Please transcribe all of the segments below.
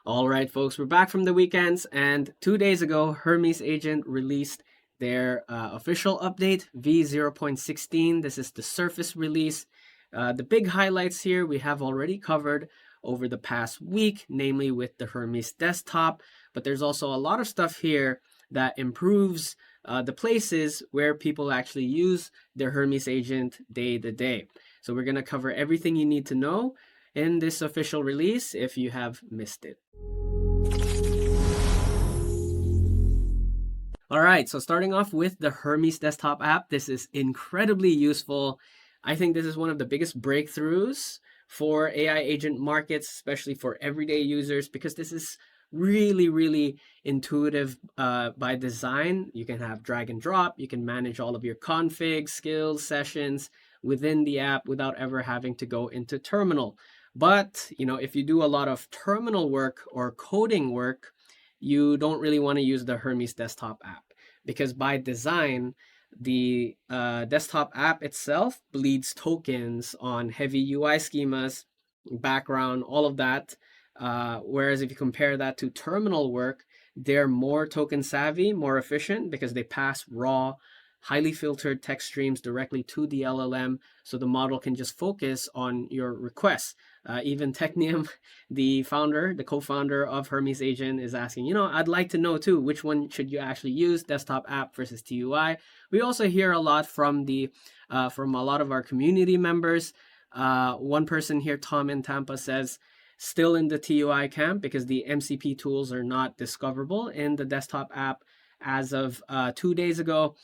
All right, folks, we're back from the weekends, and 2 days ago, Hermes Agent released their official update, v0.16. This is the surface release. The big highlights here we have already covered over the past week, namely with the Hermes Desktop, but there's also a lot of stuff here that improves the places where people actually use their Hermes Agent day to day. So we're going to cover everything you need to know in this official release if you have missed it. All right, so starting off with the Hermes Desktop app, this is incredibly useful. I think this is one of the biggest breakthroughs for AI agent markets, especially for everyday users, because this is really intuitive by design. You can have drag and drop, you can manage all of your configs, skills, sessions within the app without ever having to go into terminal. But, if you do a lot of terminal work or coding work, you don't really want to use the Hermes Desktop app because by design, the desktop app itself bleeds tokens on heavy UI schemas, background, all of that. Whereas if you compare that to terminal work, they're more token savvy, more efficient because they pass raw, highly filtered text streams directly to the LLM, so the model can just focus on your requests. Even Technium, the co-founder of Hermes Agent, is asking, I'd like to know too, which one should you actually use, desktop app versus TUI? We also hear a lot from from a lot of our community members. One person here, Tom in Tampa, says, still in the TUI camp because the MCP tools are not discoverable in the desktop app as of 2 days ago.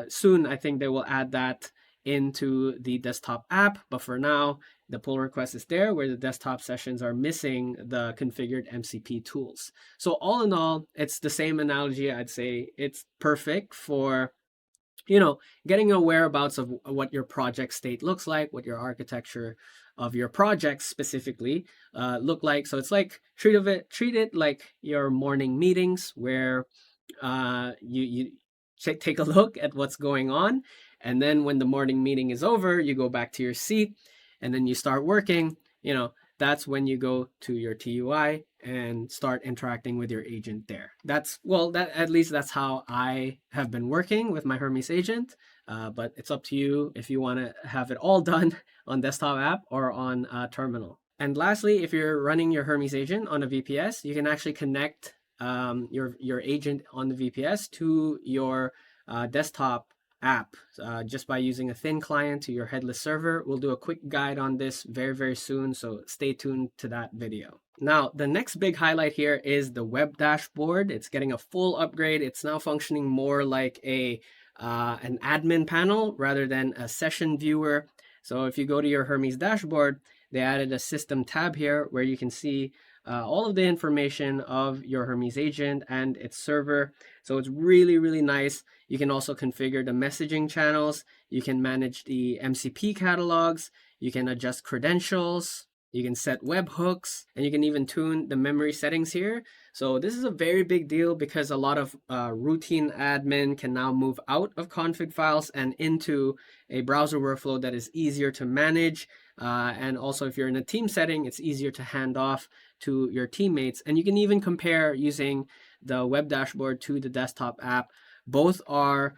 Soon, I think they will add that into the desktop app, but for now, the pull request is there where the desktop sessions are missing the configured MCP tools. So all in all, it's the same analogy. I'd say it's perfect for getting a whereabouts of what your project state looks like, what your architecture of your project specifically look like. So it's like treat it like your morning meetings where you take a look at what's going on, and then when the morning meeting is over, you go back to your seat, and then you start working. That's when you go to your TUI and start interacting with your agent there. At least that's how I have been working with my Hermes agent. But it's up to you if you want to have it all done on desktop app or on terminal. And lastly, if you're running your Hermes agent on a VPS, you can actually connect your agent on the VPS to your desktop app just by using a thin client to your headless server. We'll do a quick guide on this very soon, so stay tuned to that video. Now, the next big highlight here is the web dashboard. It's getting a full upgrade. It's now functioning more like an admin panel rather than a session viewer. So if you go to your Hermes dashboard, they added a system tab here where you can see all of the information of your Hermes agent and its server. So it's really nice. You can also configure the messaging channels. You can manage the MCP catalogs. You can adjust credentials. You can set webhooks, and you can even tune the memory settings here. So this is a very big deal because a lot of routine admin can now move out of config files and into a browser workflow that is easier to manage. And also, if you're in a team setting, it's easier to hand off to your teammates. And you can even compare using the web dashboard to the desktop app. Both are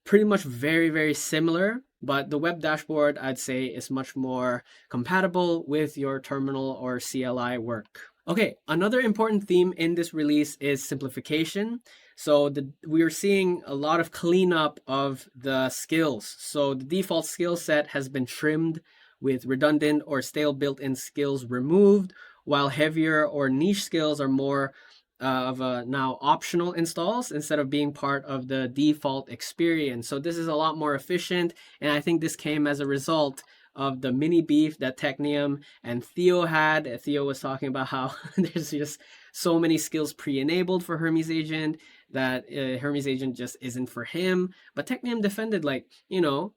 pretty much very similar, but the web dashboard, I'd say, is much more compatible with your terminal or CLI work. Okay, another important theme in this release is simplification. So we are seeing a lot of cleanup of the skills. So the default skill set has been trimmed with redundant or stale built-in skills removed, while heavier or niche skills are more of now optional installs instead of being part of the default experience. So this is a lot more efficient, and I think this came as a result of the mini beef that Technium and Theo had. Theo was talking about how there's just so many skills pre-enabled for Hermes Agent that Hermes Agent just isn't for him. But Technium defended, you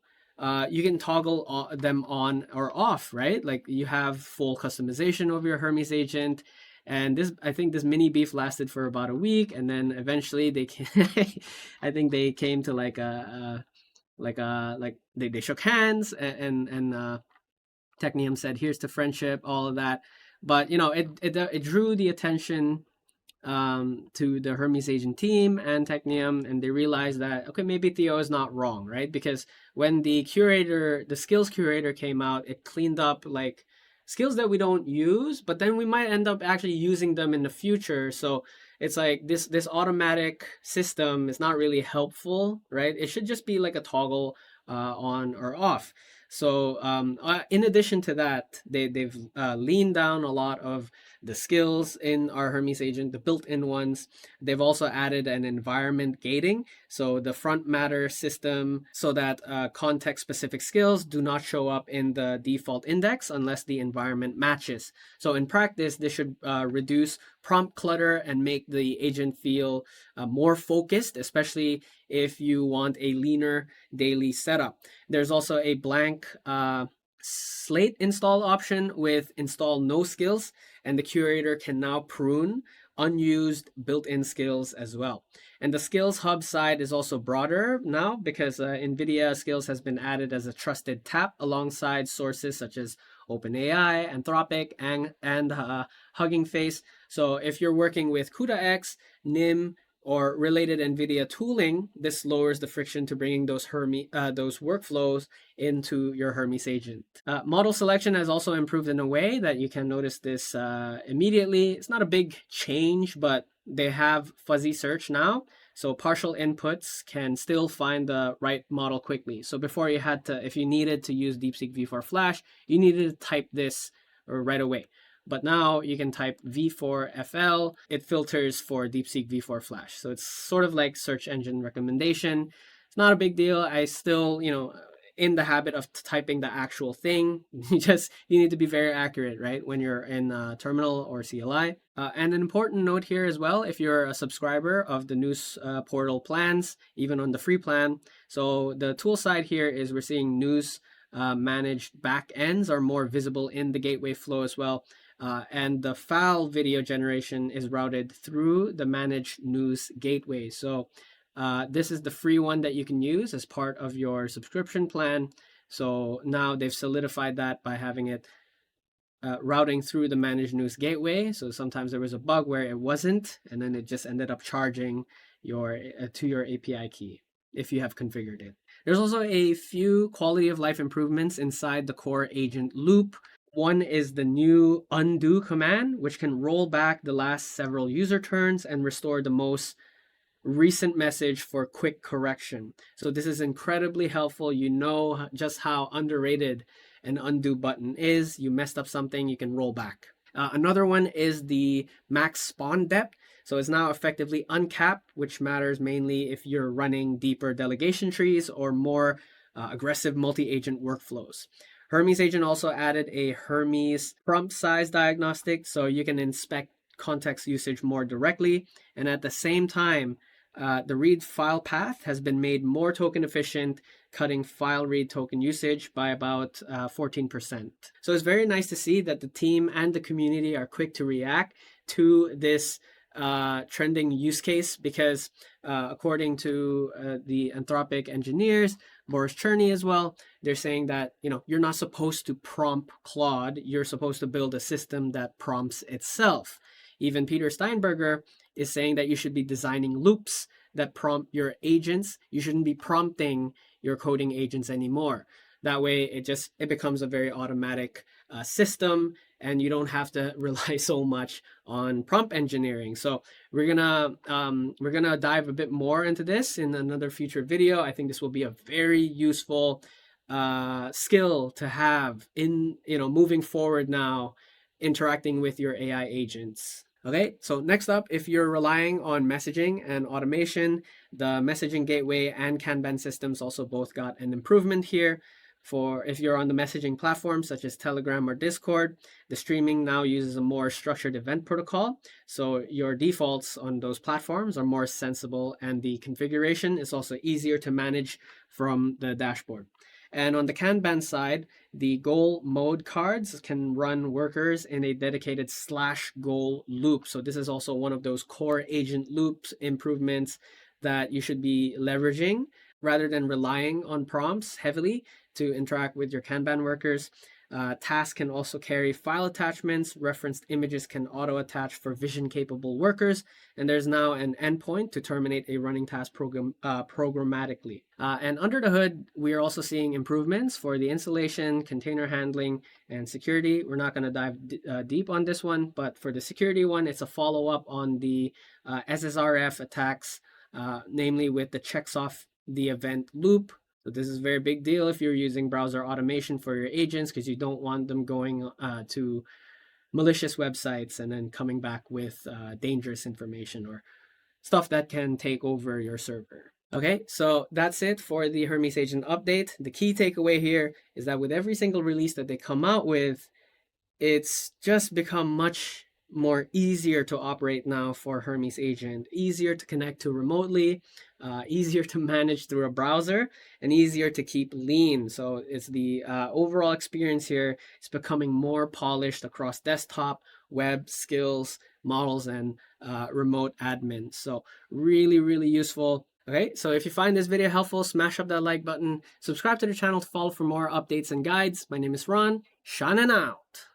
can toggle them on or off, right? Like you have full customization of your Hermes Agent. And I think this mini beef lasted for about a week, and then eventually I think they came to they shook hands, and Technium said, "Here's to friendship," all of that. But it drew the attention to the Hermes Agent team and Technium, and they realized that, okay, maybe Theo is not wrong, right? Because when the skills curator came out, it cleaned up like skills that we don't use, but then we might end up actually using them in the future. So it's like this automatic system is not really helpful, right? It should just be like a toggle on or off. So in addition to that, they've leaned down a lot of the skills in our Hermes agent, the built-in ones. They've also added an environment gating, so the front matter system, so that context-specific skills do not show up in the default index unless the environment matches. So in practice, this should reduce prompt clutter and make the agent feel more focused, especially if you want a leaner daily setup. There's also a blank slate install option with install no skills, and the curator can now prune unused built-in skills as well. And the skills hub side is also broader now because NVIDIA skills has been added as a trusted tab alongside sources such as OpenAI, Anthropic, and Hugging Face. So if you're working with CUDA-X, NIM, or related NVIDIA tooling, this lowers the friction to bringing those workflows into your Hermes agent. Model selection has also improved in a way that you can notice this immediately. It's not a big change, but they have fuzzy search now. So partial inputs can still find the right model quickly. So before you had to, if you needed to use DeepSeek V4 Flash, you needed to type this right away. But now you can type V4FL, it filters for DeepSeek V4 Flash. So it's sort of like search engine recommendation. It's not a big deal. I still, in the habit of typing the actual thing. You need to be very accurate, right? When you're in Terminal or CLI. And an important note here as well, if you're a subscriber of the Nous portal plans, even on the free plan. So the tool side here is we're seeing Nous managed backends are more visible in the gateway flow as well. And the file video generation is routed through the managed Nous gateway. So this is the free one that you can use as part of your subscription plan. So now they've solidified that by having it routing through the managed Nous gateway. So sometimes there was a bug where it wasn't, and then it just ended up charging to your API key if you have configured it. There's also a few quality of life improvements inside the core agent loop. One is the new undo command, which can roll back the last several user turns and restore the most recent message for quick correction. So this is incredibly helpful. You know just how underrated an undo button is. You messed up something, you can roll back. Another one is the max spawn depth. So it's now effectively uncapped, which matters mainly if you're running deeper delegation trees or more aggressive multi-agent workflows. Hermes Agent also added a Hermes prompt size diagnostic, so you can inspect context usage more directly. And at the same time, the read file path has been made more token efficient, cutting file read token usage by about 14%. So it's very nice to see that the team and the community are quick to react to this trending use case, because according to the Anthropic engineers, Boris Cherny as well, they're saying that you're not supposed to prompt Claude, you're supposed to build a system that prompts itself. Even Peter Steinberger is saying that you should be designing loops that prompt your agents. You shouldn't be prompting your coding agents anymore. That way it becomes a very automatic system, and you don't have to rely so much on prompt engineering. So we're gonna dive a bit more into this in another future video. I think this will be a very useful skill to have in moving forward now, interacting with your AI agents. Okay, so next up, if you're relying on messaging and automation, the messaging gateway and Kanban systems also both got an improvement here. For if you're on the messaging platforms such as Telegram or Discord, the streaming now uses a more structured event protocol. So your defaults on those platforms are more sensible, and the configuration is also easier to manage from the dashboard. And on the Kanban side, the goal mode cards can run workers in a dedicated /goal loop. So this is also one of those core agent loops improvements that you should be leveraging rather than relying on prompts heavily to interact with your Kanban workers. Tasks can also carry file attachments. Referenced images can auto-attach for vision-capable workers. And there's now an endpoint to terminate a running task programmatically. And under the hood, we are also seeing improvements for the installation, container handling, and security. We're not going to dive deep on this one, but for the security one, it's a follow-up on the SSRF attacks, namely with the checks off the event loop. So this is a very big deal if you're using browser automation for your agents, because you don't want them going to malicious websites and then coming back with dangerous information or stuff that can take over your server. Okay, so that's it for the Hermes Agent update. The key takeaway here is that with every single release that they come out with, it's just become much more easier to operate now for Hermes Agent, easier to connect to remotely, easier to manage through a browser, and easier to keep lean. So it's the overall experience here is becoming more polished across desktop, web, skills, models, and remote admin. So really, really useful. Okay, so if you find this video helpful, smash up that like button, subscribe to the channel to follow for more updates and guides. My name is Ron, shining out.